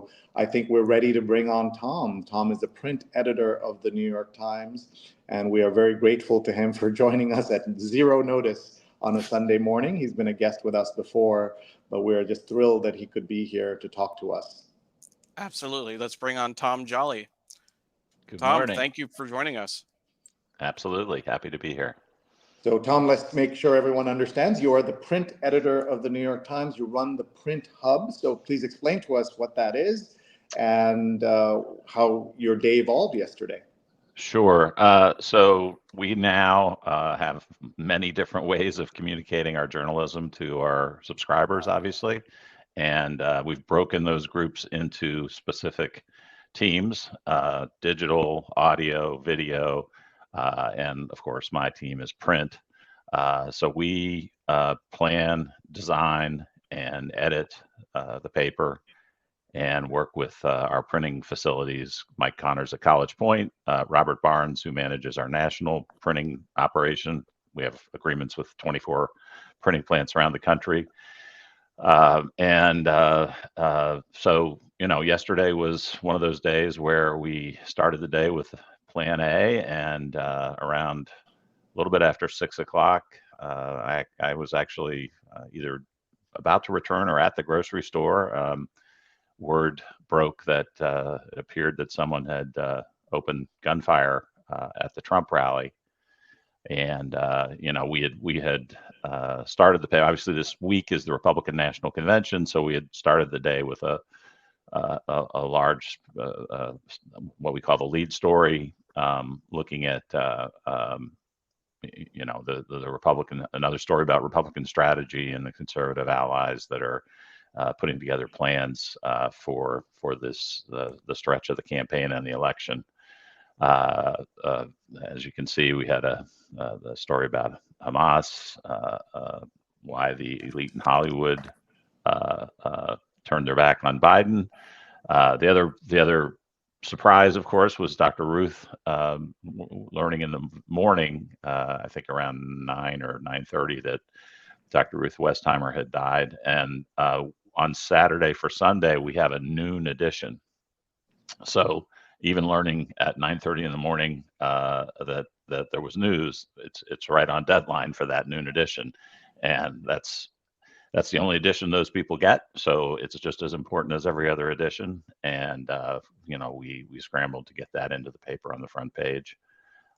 So I think we're ready to bring on Tom. Tom is the print editor of the New York Times, and we are very grateful to him for joining us at zero notice on a Sunday morning. He's been a guest with us before, but we're just thrilled that he could be here to talk to us. Absolutely. Let's bring on Tom Jolly. Good Tom, morning. thank you for joining us. Absolutely. Happy to be here. So, Tom, let's make sure everyone understands. You are the print editor of the New York Times. You run the Print Hub. So, please explain to us what that is and how your day evolved yesterday. Sure. So we now have many different ways of communicating our journalism to our subscribers, obviously. And we've broken those groups into specific teams, digital, audio, video, and of course, my team is print. So we plan, design, and edit the paper and work with our printing facilities. Mike Connors at College Point, Robert Barnes, who manages our national printing operation. We have agreements with 24 printing plants around the country. So, yesterday was one of those days where we started the day with plan A, and around a little bit after 6 o'clock, I was actually either about to return or at the grocery store. Word broke that it appeared that someone had opened gunfire at the Trump rally, and we had started the pay. Obviously, this week is the Republican National Convention, so we had started the day with a large what we call the lead story, looking at the Republican, another story about Republican strategy and the conservative allies that are putting together plans for this the stretch of the campaign and the election. Uh, uh, as you can see, we had the story about Hamas, why the elite in Hollywood turned their back on Biden. The other surprise, of course, was Dr. Ruth learning in the morning, I think around 9 or 9:30, that Dr. Ruth Westheimer had died. And on Saturday for Sunday, we have a noon edition. So even learning at 9:30 in the morning that there was news, it's right on deadline for that noon edition, and that's the only edition those people get. So it's just as important as every other edition, and we scrambled to get that into the paper on the front page.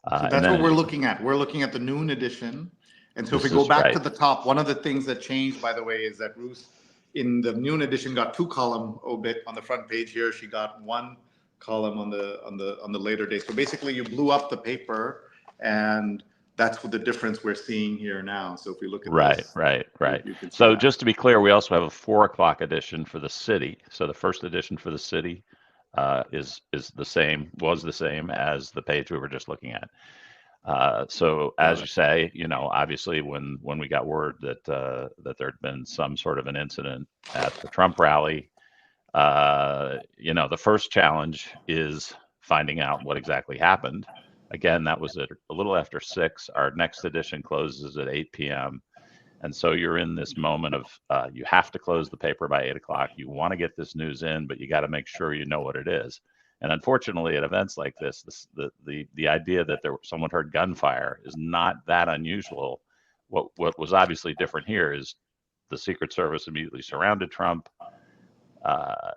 So And that's then what as we're you, looking at. We're looking at the noon edition. And so if we this go is back to right. the top, one of the things that changed, by the way, is that Ruth in the noon edition got two column obit on the front page. Here she got one column on the later day. So basically you blew up the paper, and that's what the difference we're seeing here now. So if we look at Right, this, right, right. you can see So that. just to be clear, we also have a 4 o'clock edition for the city. So the first edition for the city is was the same as the page we were just looking at. So Got as you it. say, obviously when we got word that there had been some sort of an incident at the Trump rally, the first challenge is finding out what exactly happened. Again, that was at a little after 6. Our next edition closes at 8 p.m. And so you're in this moment of you have to close the paper by 8 o'clock. You want to get this news in, but you got to make sure you know what it is. And unfortunately, at events like the idea that someone heard gunfire is not that unusual. What was obviously different here is the Secret Service immediately surrounded Trump.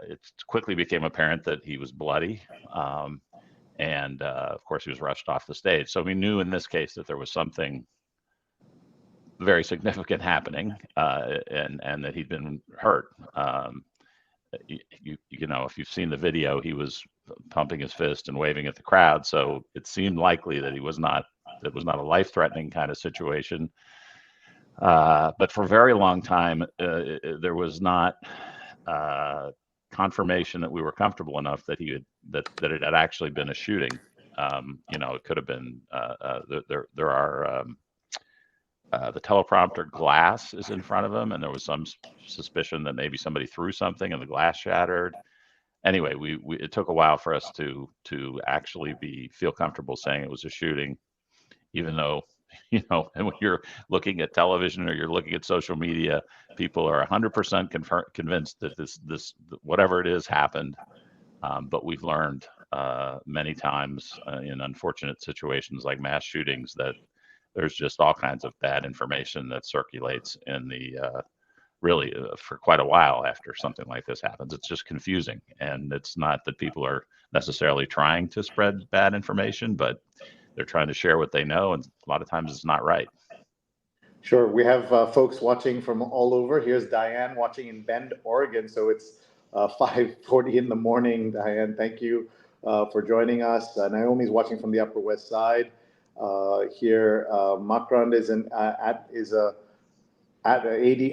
It quickly became apparent that he was bloody, and of course he was rushed off the stage. So we knew in this case that there was something very significant happening, and that he'd been hurt. If you've seen the video, he was pumping his fist and waving at the crowd, so it seemed likely that it was not a life-threatening kind of situation. But for a very long time, there was not confirmation that we were comfortable enough that it had actually been a shooting. It could have been. There are. The teleprompter glass is in front of him, and there was some suspicion that maybe somebody threw something and the glass shattered. Anyway, it took a while for us to actually feel comfortable saying it was a shooting, even though and when you're looking at television or you're looking at social media, people are 100% convinced that this whatever it is happened. But we've learned many times in unfortunate situations like mass shootings that there's just all kinds of bad information that circulates in the really for quite a while after something like this happens. It's just confusing, and it's not that people are necessarily trying to spread bad information, but they're trying to share what they know, and a lot of times it's not right. Sure. We have folks watching from all over. Here's Diane watching in Bend, Oregon. So it's 5:40 in the morning. Diane, thank you for joining us. Naomi's watching from the Upper West Side. Here, Makrand is an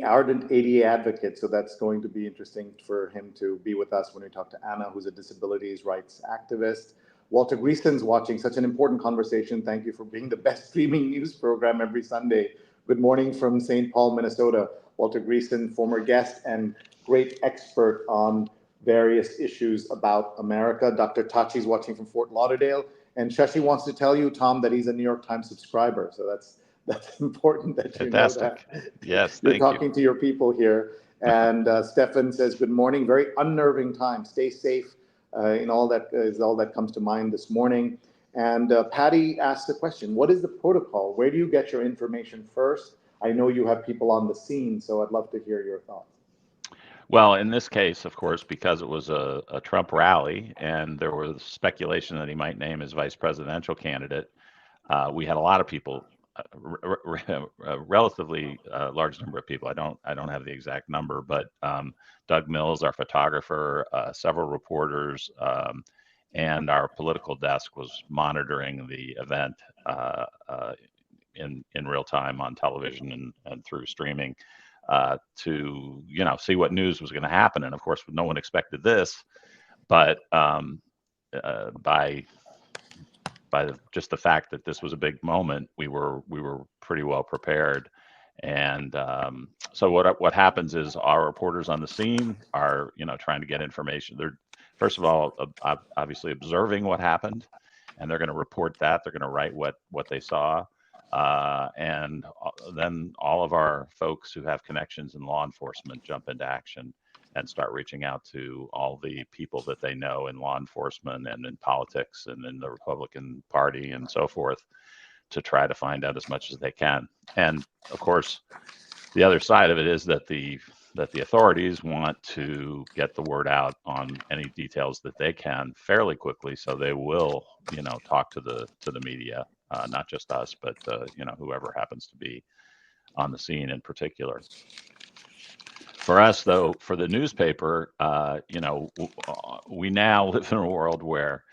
ardent ADA advocate, so that's going to be interesting for him to be with us when we talk to Anna, who's a disabilities rights activist. Walter Greason's watching. Such an important conversation. Thank you for being the best streaming news program every Sunday. Good morning from St. Paul, Minnesota. Walter Greason, former guest and great expert on various issues about America. Dr. Tachi's watching from Fort Lauderdale. And Shashi wants to tell you, Tom, that he's a New York Times subscriber. So that's important that you know that. Yes, You're thank talking you. to your people here. And Stefan says, good morning. Very unnerving time. Stay safe in all that is all that comes to mind this morning. And Patty asked the question, what is the protocol? Where do you get your information first? I know you have people on the scene, so I'd love to hear your thoughts. Well, in this case, of course, because it was a Trump rally and there was speculation that he might name his vice presidential candidate, we had a lot of people, a relatively large number of people. I don't have the exact number, but Doug Mills, our photographer, several reporters, and our political desk was monitoring the event in real time on television and through streaming to see what news was going to happen. And of course, no one expected this, but by just the fact that this was a big moment, we were pretty well prepared. And so what happens is our reporters on the scene are trying to get information. They're first of all obviously observing what happened, and they're going to report that. They're going to write what they saw. And then all of our folks who have connections in law enforcement jump into action and start reaching out to all the people that they know in law enforcement and in politics and in the Republican Party and so forth to try to find out as much as they can. And of course, the other side of it is that the authorities want to get the word out on any details that they can fairly quickly, so they will talk to the media. Not just us, but whoever happens to be on the scene in particular. For us, though, for the newspaper, we now live in a world where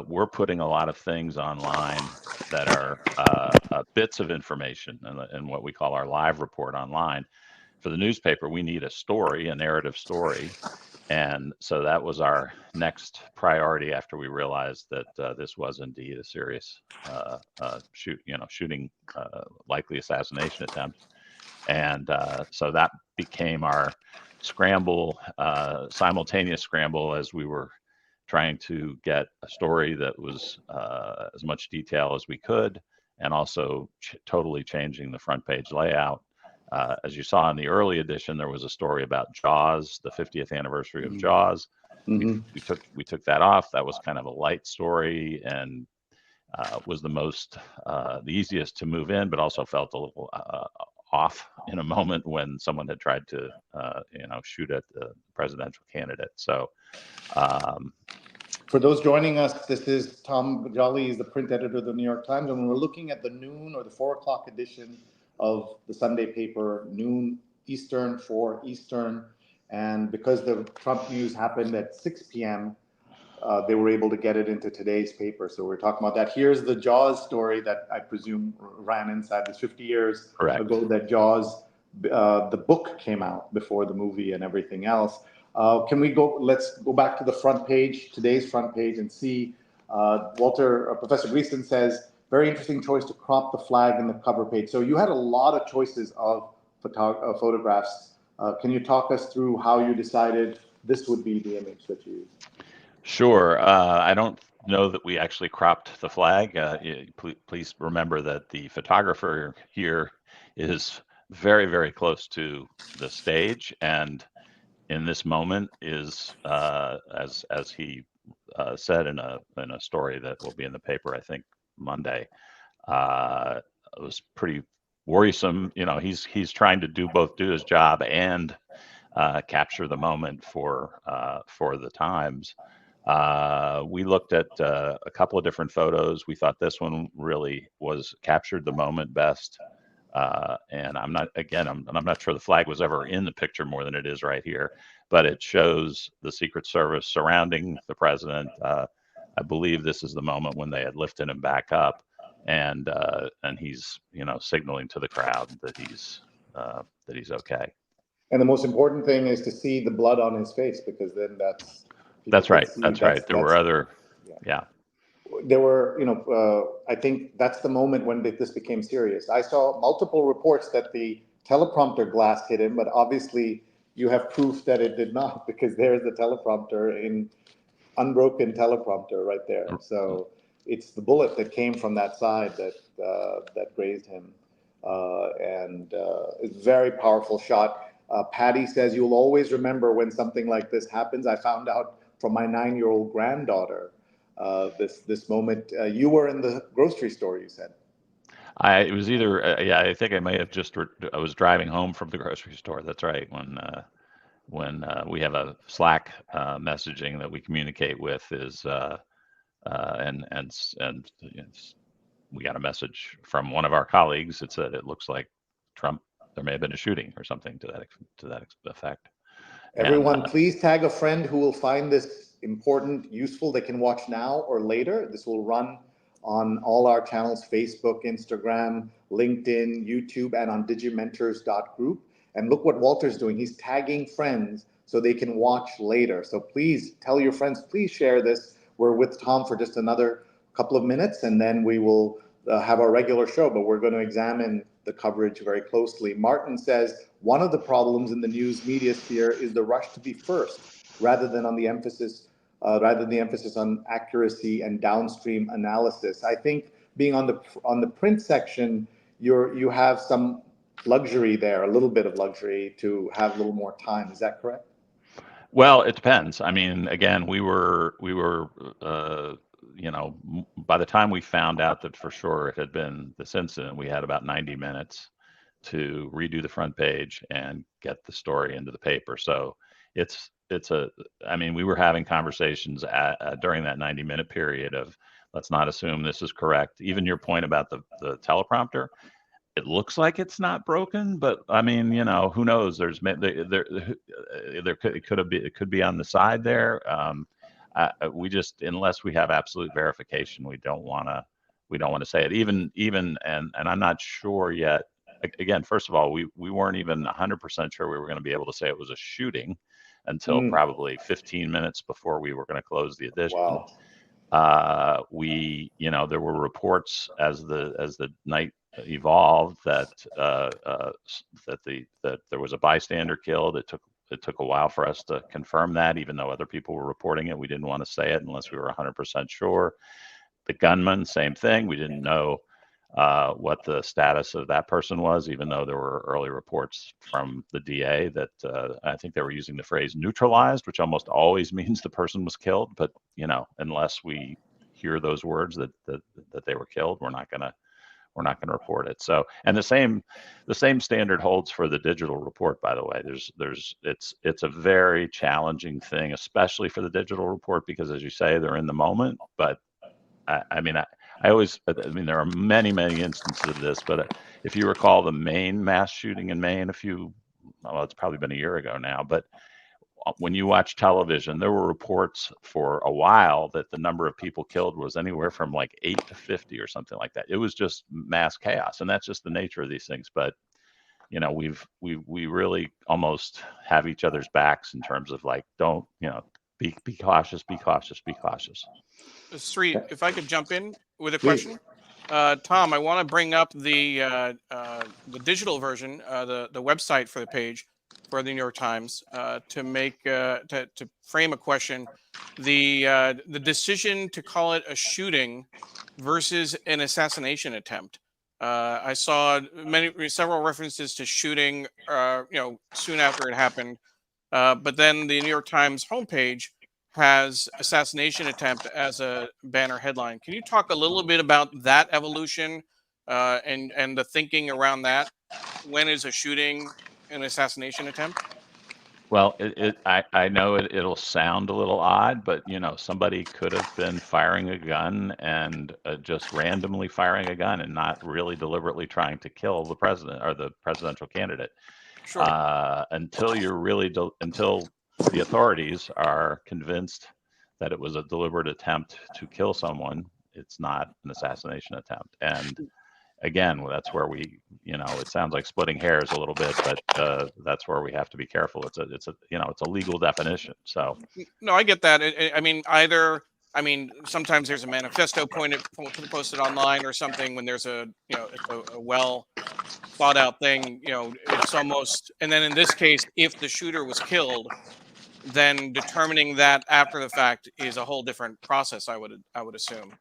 we're putting a lot of things online that are bits of information and what we call our live report online. For the newspaper, we need a story, a narrative story. And so that was our next priority after we realized that this was indeed a serious shooting, likely assassination attempt. And so that became our scramble, simultaneous scramble, as we were trying to get a story that was as much detail as we could, and also totally changing the front page layout. As you saw in the early edition, there was a story about Jaws, the 50th anniversary of Jaws. Mm-hmm. We took that off. That was kind of a light story and was the easiest to move in, but also felt a little off in a moment when someone had tried to shoot at the presidential candidate. So for those joining us, this is Tom Jolly, is the print editor of the New York Times, and when we're looking at the noon or the 4 o'clock edition of the Sunday paper, noon Eastern, 4 Eastern, and because the Trump news happened at 6 p.m., they were able to get it into today's paper. So we're talking about that. Here's the Jaws story that I presume ran inside this 50 years Correct. ago that Jaws, the book came out before the movie and everything else. Let's go back to the front page, today's front page, and see Professor Greason says, very interesting choice to crop the flag in the cover page. So you had a lot of choices of photographs. Can you talk us through how you decided this would be the image that you used? Sure. I don't know that we actually cropped the flag. Please remember that the photographer here is very, very close to the stage, and in this moment is, as he said in a story that will be in the paper, I think Monday. It was pretty worrisome. You know, he's trying to do his job and capture the moment for the Times. We looked at a couple of different photos. We thought this one really was captured the moment best. And I'm not sure the flag was ever in the picture more than it is right here, but it shows the Secret Service surrounding the president. I believe this is the moment when they had lifted him back up, and he's, you know, signaling to the crowd that he's okay. And the most important thing is to see the blood on his face, because then That's right. see There were other, yeah. There were, I think that's the moment when this became serious. I saw multiple reports that the teleprompter glass hit him, but obviously you have proof that it did not, because there's the teleprompter in unbroken teleprompter right there. So it's the bullet that came from that side that grazed him, and it's a very powerful shot. Patty says, you'll always remember when something like this happens. I found out from my 9-year-old granddaughter this moment. You were in the grocery store, you said. It was either, I think I may have I was driving home from the grocery store. That's right. When we have a Slack messaging that we communicate with is, and we got a message from one of our colleagues that said it looks like Trump, there may have been a shooting or something to that effect. Everyone, please tag a friend who will find this important, useful. They can watch now or later. This will run on all our channels: Facebook, Instagram, LinkedIn, YouTube, and on digimentors.group. And look what Walter's doing. He's tagging friends so they can watch later. So please tell your friends, please share this. We're with Tom for just another couple of minutes, and then we will have our regular show, but we're going to examine the coverage very closely. Martin says, one of the problems in the news media sphere is the rush to be first, rather than the emphasis on accuracy and downstream analysis. I think being on the print section, you have some luxury there, a little bit of luxury to have a little more time. Is that correct? Well, it depends. I mean, again, we were by the time we found out that for sure it had been this incident, we had about 90 minutes to redo the front page and get the story into the paper. So we were having conversations during that 90-minute period of, let's not assume this is correct. Even your point about the teleprompter, it looks like it's not broken, but I mean, who knows? It could be on the side there. We just, unless we have absolute verification, we don't want to say it. Even and I'm not sure yet. Again, first of all, we weren't even 100% sure we were going to be able to say it was a shooting until probably 15 minutes before we were going to close the edition. Wow. There were reports as the night evolved that there was a bystander killed. It took a while for us to confirm that, even though other people were reporting it. We didn't want to say it unless we were 100% sure. The gunman, same thing. We didn't know what the status of that person was, even though there were early reports from the DA that I think they were using the phrase neutralized, which almost always means the person was killed. But unless we hear those words that they were killed, we're not going to report it. So, and the same standard holds for the digital report, by the way. It's a very challenging thing, especially for the digital report, because as you say, they're in the moment. But there are many instances of this, but if you recall the Maine mass shooting in Maine it's probably been a year ago now, but when you watch television, there were reports for a while that the number of people killed was anywhere from like 8 to 50 or something like that. It was just mass chaos, and that's just the nature of these things. But we really almost have each other's backs in terms of like, don't be cautious, be cautious, be cautious. Sri, if I could jump in with a question. Tom, I want to bring up the digital version, the website for the page. for the New York Times to make to frame a question. The decision to call it a shooting versus an assassination attempt. I saw several references to shooting, soon after it happened. But then the New York Times homepage has assassination attempt as a banner headline. Can you talk a little bit about that evolution and the thinking around that? When is a shooting an assassination attempt? Well, I know it'll sound a little odd, but somebody could have been firing a gun and just randomly firing a gun and not really deliberately trying to kill the president or the presidential candidate. Sure. Until until the authorities are convinced that it was a deliberate attempt to kill someone, it's not an assassination attempt. And again, that's where it sounds like splitting hairs a little bit, but that's where we have to be careful. It's a legal definition. So No, I get that. I mean, sometimes there's a manifesto posted online or something when there's it's a well thought out thing. It's almost, and then in this case, if the shooter was killed, then determining that after the fact is a whole different process. I would assume.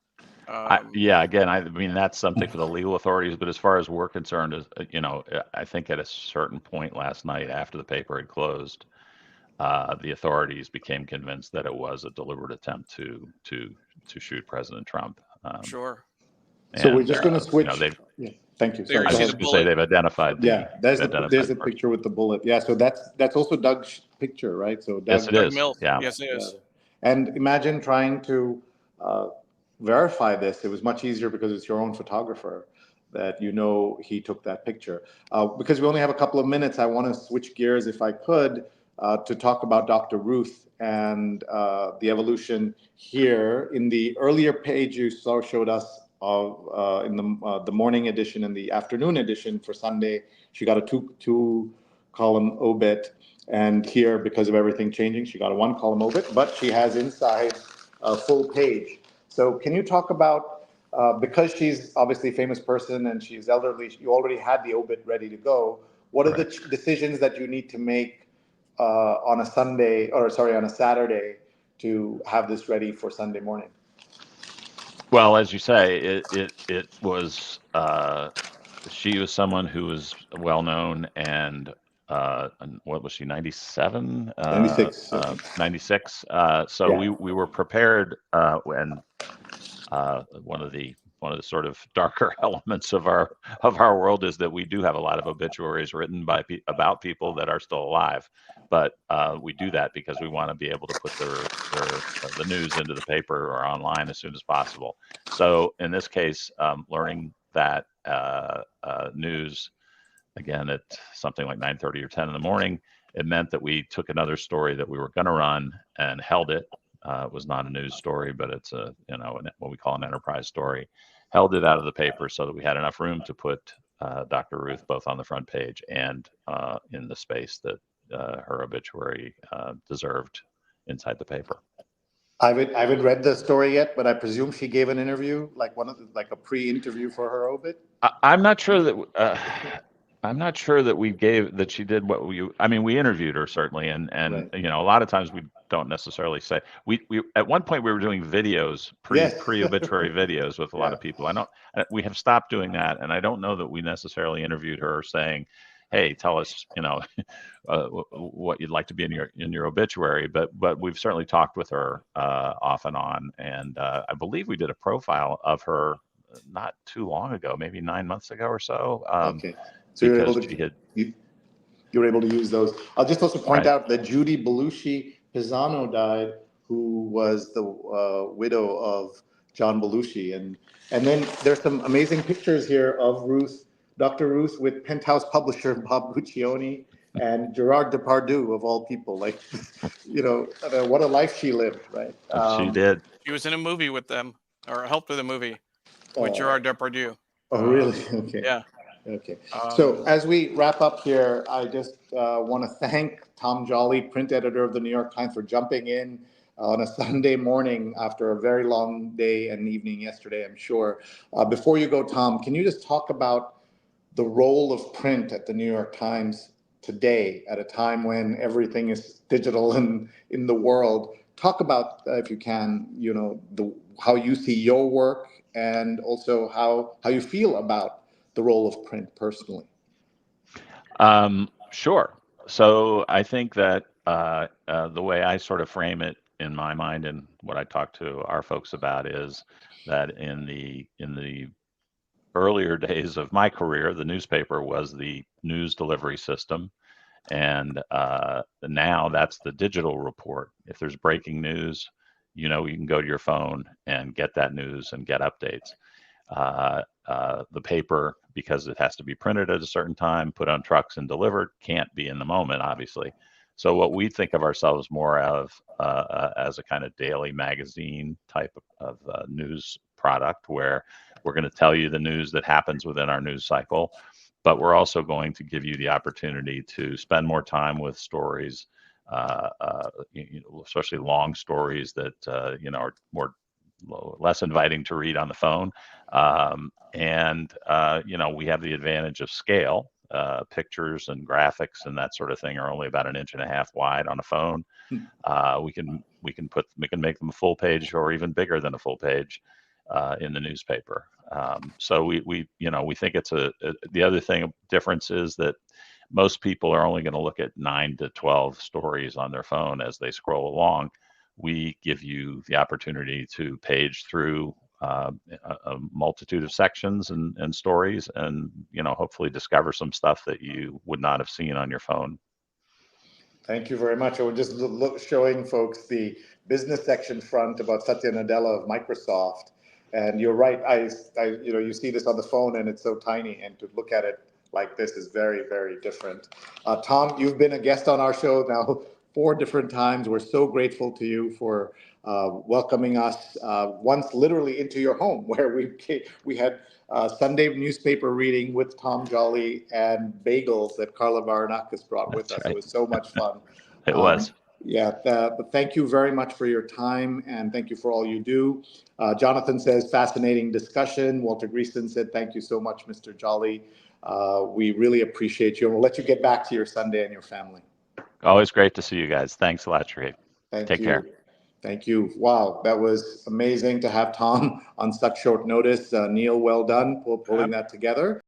Yeah, again, I mean, that's something for the legal authorities, but as far as we're concerned, I think at a certain point last night after the paper had closed, the authorities became convinced that it was a deliberate attempt to shoot President Trump. Sure. So we're just going to switch. Yeah, thank you. There Sorry, you I see was the going to say bullet. they've identified there's the person. picture with the bullet. Yeah, so that's also Doug's picture, right? So Doug, Yes, it Doug is. Mills. Yeah. Yes, it is. And imagine trying to verify this. It was much easier because it's your own photographer that he took that picture. Because we only have a couple of minutes, I want to switch gears, if I could, to talk about Dr. Ruth and the evolution here. In the earlier page you showed us of in the morning edition and the afternoon edition for Sunday, she got a two column obit. And here, because of everything changing, she got a one column obit, but she has inside a full page. So can you talk about, because she's obviously a famous person and she's elderly, you already had the obit ready to go. What are the decisions that you need to make on a Saturday to have this ready for Sunday morning? Well, as you say, it was she was someone who was well known and what was she, 97? 96. 96. So Yeah. we were prepared when one of the sort of darker elements of our world is that we do have a lot of obituaries written about people that are still alive, but we do that because we want to be able to put the news into the paper or online as soon as possible. So in this case, learning that news again at something like 9:30 or 10 in the morning, it meant that we took another story that we were going to run and held it. It was not a news story, but it's what we call an enterprise story. Held it out of the paper so that we had enough room to put Dr. Ruth both on the front page and in the space that her obituary deserved inside the paper. I haven't read the story yet, but I presume she gave an interview, like a pre-interview for her obit. I'm not sure that. I'm not sure that she did what we interviewed her certainly, and Right. a lot of times we don't necessarily say we at one point we were doing videos pre-obituary videos with a lot of people. We have stopped doing that, and I don't know that we necessarily interviewed her saying, hey, tell us what you'd like to be in your obituary, but we've certainly talked with her off and on, and I believe we did a profile of her not too long ago, maybe 9 months ago or so. Okay. So you were able to use those. I'll just also point out that Judy Belushi Pisano died, who was the widow of John Belushi. And then there's some amazing pictures here of Dr. Ruth with Penthouse publisher Bob Guccione and Gerard Depardieu, of all people. Like, what a life she lived, right? She did. She was in a movie with them, or helped with a movie with Gerard Depardieu. Oh, really? Okay. Yeah. Okay. So as we wrap up here, I just want to thank Tom Jolly, print editor of the New York Times, for jumping in on a Sunday morning after a very long day and evening yesterday, I'm sure. Before you go, Tom, can you just talk about the role of print at the New York Times today at a time when everything is digital in the world. Talk about, if you can, how you see your work and also how you feel about the role of print personally. Sure. So I think that the way I sort of frame it in my mind and what I talk to our folks about is that in the earlier days of my career, the newspaper was the news delivery system. And now that's the digital report. If there's breaking news, you can go to your phone and get that news and get updates. The paper, because it has to be printed at a certain time, put on trucks and delivered, can't be in the moment, obviously. So what we think of ourselves more of as a kind of daily magazine type of news product, where we're going to tell you the news that happens within our news cycle, but we're also going to give you the opportunity to spend more time with stories, especially long stories that are less inviting to read on the phone. We have the advantage of scale. Pictures and graphics and that sort of thing are only about 1.5 inches wide on a phone. We can make them a full page or even bigger than a full page in the newspaper. So we think it's the other difference is that most people are only going to look at 9 to 12 stories on their phone as they scroll along. We give you the opportunity to page through a multitude of sections and stories, and hopefully discover some stuff that you would not have seen on your phone. Thank you very much. I was just showing folks the business section front about Satya Nadella of Microsoft, and you're right. You see this on the phone, and it's so tiny, and to look at it like this is very, very different. Tom, you've been a guest on our show now 4 different times. We're so grateful to you for welcoming us once literally into your home, where we had Sunday newspaper reading with Tom Jolly and bagels that Carla Varanakis brought with us. Right. It was so much fun. It was. Yeah, but thank you very much for your time, and thank you for all you do. Jonathan says, fascinating discussion. Walter Greaston said, thank you so much, Mr. Jolly. We really appreciate you, and we'll let you get back to your Sunday and your family. Always great to see you guys. Thanks a lot, Sharif. Take care. Thank you. Wow, that was amazing to have Tom on such short notice. Neil, well done pulling that together.